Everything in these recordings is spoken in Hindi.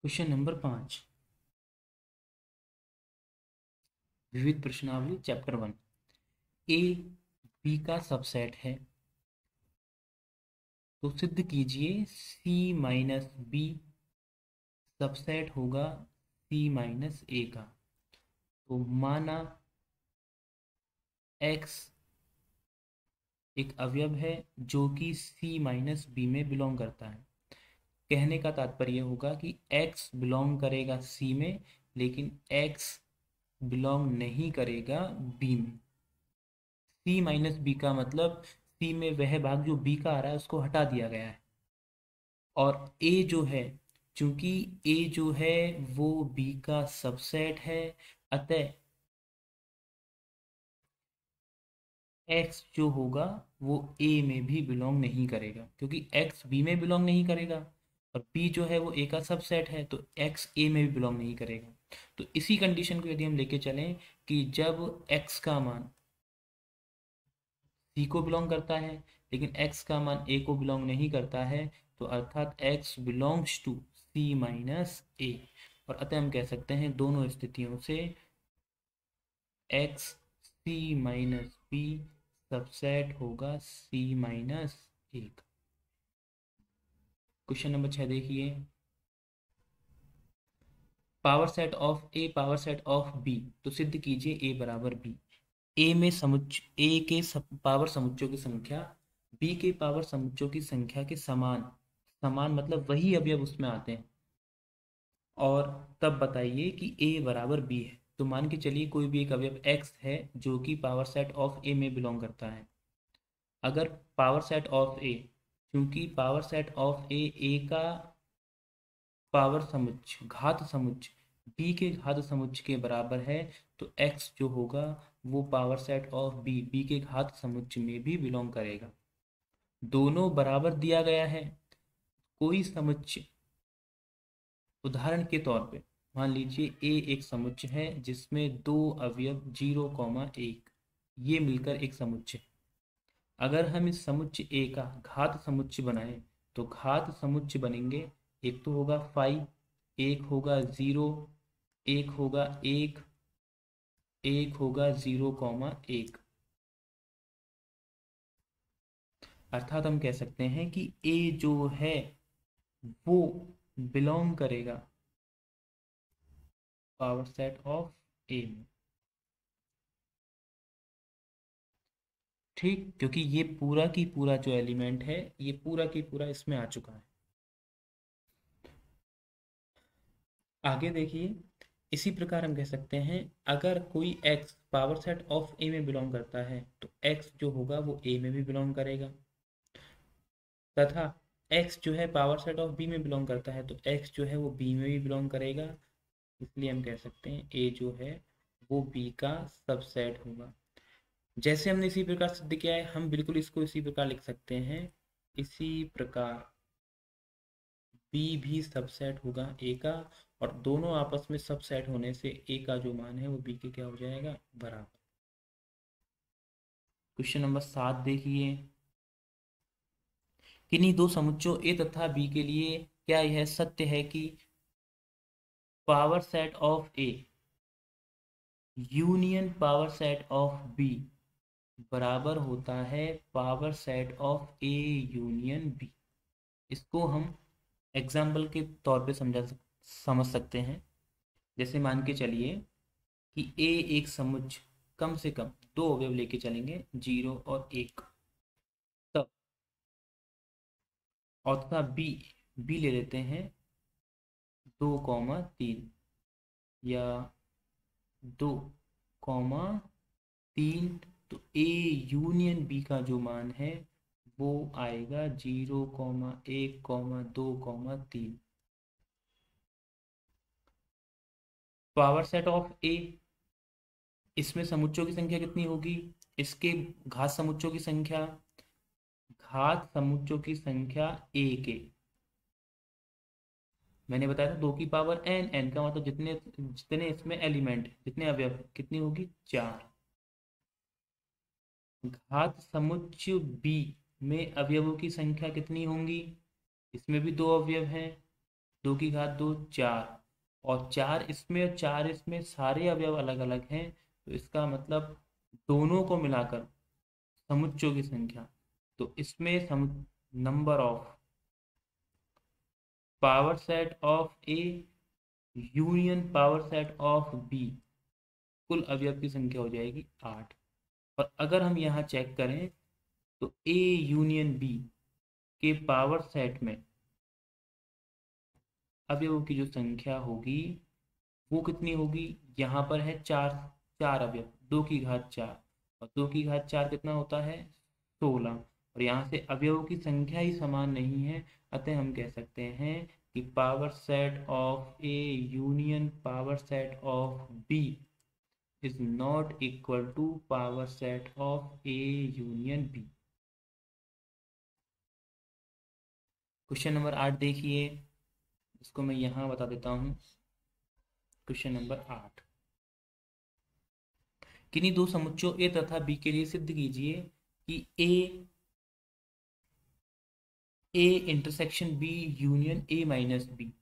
Question number 5। विविध प्रश्नावली चैप्टर 1। ए बी का सबसेट है तो सिद्ध कीजिए सी माइनस बी सबसेट होगा सी माइनस ए का। तो माना एक्स एक अवयव है जो कि सी माइनस बी में बिलोंग करता है। कहने का तात्पर्य होगा कि एक्स बिलोंग करेगा सी में, लेकिन एक्स बिलोंग नहीं करेगा बी में। सी माइनस बी का मतलब सी में वह भाग जो बी का आ रहा है उसको हटा दिया गया है। और ए जो है, चूंकि ए जो है वो बी का सबसेट है, अतः एक्स जो होगा वो ए में भी बिलोंग नहीं करेगा, क्योंकि एक्स बी में बिलोंग नहीं करेगा और बी जो है वो ए का सबसेट है, तो एक्स ए में भी बिलोंग नहीं करेगा। तो इसी कंडीशन को यदि हम लेके चलें कि जब एक्स का मान सी को बिलोंग करता है लेकिन एक्स का मान ए को बिलोंग नहीं करता है, तो अर्थात x belongs to C minus A. और अतः हम कह सकते हैं दोनों स्थितियों से x C minus B subset होगा C minus A. Question number 6 देखिए। Power set of A power set of B, तो सिद्ध कीजिए ए बराबर बी। ए में ए के पावर समुच्चयों की संख्या बी के पावर समुच्चयों की संख्या के समान, समान मतलब वही अवयव उसमें आते हैं। और तब बताइए कि ए बराबर बी है। तो मान के चलिए कोई भी एक अवयव एक्स है जो कि पावर सेट ऑफ ए में बिलोंग करता है। अगर पावर सेट ऑफ ए, क्योंकि पावर सेट ऑफ ए का पावर समुच्चय घात समुच्चय बी के घात समुच्चय के बराबर है, तो एक्स जो होगा वो पावर सेट ऑफ बी के घात समुच्चय में भी बिलोंग करेगा। दोनों बराबर दिया गया है। कोई समुच्चय, उदाहरण के तौर पे मान लीजिए ए एक समुच्चय है जिसमें दो अवयव 0,1 ये मिलकर एक समुच्चय। अगर हम इस समुच्चय ए का घात समुच्चय बनाएं तो घात समुच्चय बनेंगे, एक तो होगा 5, एक होगा 0, एक होगा 1, एक होगा 0,1। अर्थात हम कह सकते हैं कि ए जो है वो बिलोंग करेगा पावर सेट ऑफ ए में। ठीक, क्योंकि ये पूरा की पूरा जो एलिमेंट है ये पूरा की पूरा इसमें आ चुका है। आगे देखिए। इसी प्रकार हम कह सकते हैं अगर कोई x पावर सेट ऑफ ए में बिलोंग करता है तो x जो होगा वो a में भी बिलोंग करेगा, तथा x जो है पावर सेट ऑफ b में बिलोंग करता है तो x जो है वो b में भी बिलोंग करेगा। इसलिए हम कह सकते हैं a जो है वो b का सबसेट होगा। जैसे हमने इसी प्रकार सिद्ध किया है, हम बिल्कुल इसको इसी प्रकार लिख सकते हैं। इसी प्रकार बी भी सबसेट होगा ए का, और दोनों आपस में सबसेट होने से ए का जो मान है वो बी के क्या हो जाएगा, बराबर। क्वेश्चन नंबर 7 देखिए। किन्हीं दो समुच्चयों ए तथा बी के लिए क्या यह सत्य है कि power set of A union power set of B बराबर होता है power set of A union B. इसको हम एग्जाम्पल के तौर पे समझ सकते हैं। जैसे मान के चलिए कि ए एक समुच्चय कम से कम दो अवयव लेके चलेंगे 0 और 1, तब और तथा बी बी ले लेते हैं 2,3 या 2,3। तो ए यूनियन बी का जो मान है वो आएगा 0,1,2,3। पावर सेट ऑफ ए, इसमें समुच्चयों की संख्या कितनी होगी, इसके घात समुच्चयों की संख्या, घात समुच्चयों की संख्या ए के, मैंने बताया था 2 की पावर एन, एन का मतलब जितने जितने इसमें एलिमेंट जितने अवयव कितनी होगी, 4। घात समुच्चय बी में अवयवों की संख्या कितनी होंगी, इसमें भी दो अवयव हैं 2 की घात 2 4, और 4 इसमें और 4 इसमें, सारे अवयव अलग अलग हैं, तो इसका मतलब दोनों को मिलाकर समुच्चों की संख्या, तो इसमें number of power set of A union power set of B, कुल अवयव की संख्या हो जाएगी 8। और अगर हम यहाँ चेक करें तो ए यूनियन बी के पावर सेट में अवयवों की जो संख्या होगी वो कितनी होगी, यहाँ पर है 4, 4 अवयव, 2 की घात 4, और 2 की घात 4 कितना होता है 16, और यहाँ से अवयवों की संख्या ही समान नहीं है, अतः हम कह सकते हैं कि power set of A union power set of B is not equal to power set of A union B। Question number 8 देखिए, इसको मैं यहाँ बता देता हूँ। क्वेश्चन नंबर 8, किन्हीं दो समुच्चों A तथा B के लिए सिद्ध कीजिए कि A intersection B union A minus B।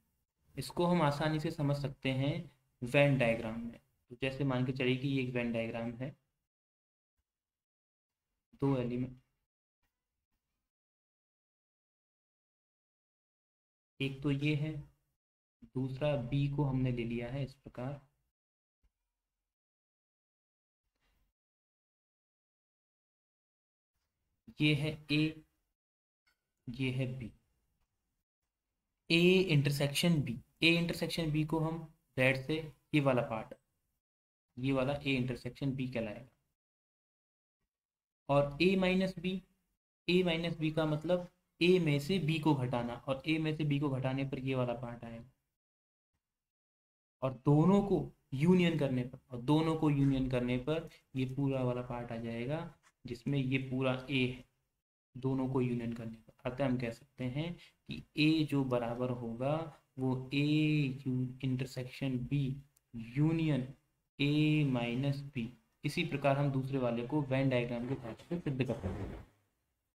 इसको हम आसानी से समझ सकते हैं वेन डायग्राम में। तो जैसे मान के चलिए कि ये एक वेन डायग्राम है, दो एलिमेंट, एक तो ये है, दूसरा B को हमने ले लिया है इस प्रकार। ये है A, ये है B। A intersection B, A intersection B को हम जेड से, ये वाला पार्ट, ये वाला ए इंटरसेक्शन बी कहलाएगा। और ए माइनस बी, ए माइनस बी का मतलब ए में से बी को घटाना, और ए में से बी को घटाने पर ये वाला पार्ट आएगा। और दोनों को यूनियन करने पर, और दोनों को यूनियन करने पर ये पूरा वाला पार्ट आ जाएगा, जिसमें ये पूरा ए है, दोनों को यूनियन करने पर। अतः हम कह सकते हैं कि ए जो बराबर होगा वो A intersection B union A minus B. इसी प्रकार हम दूसरे वाले को वेन डायग्राम के साथ से सिद्ध कर सकते हैं।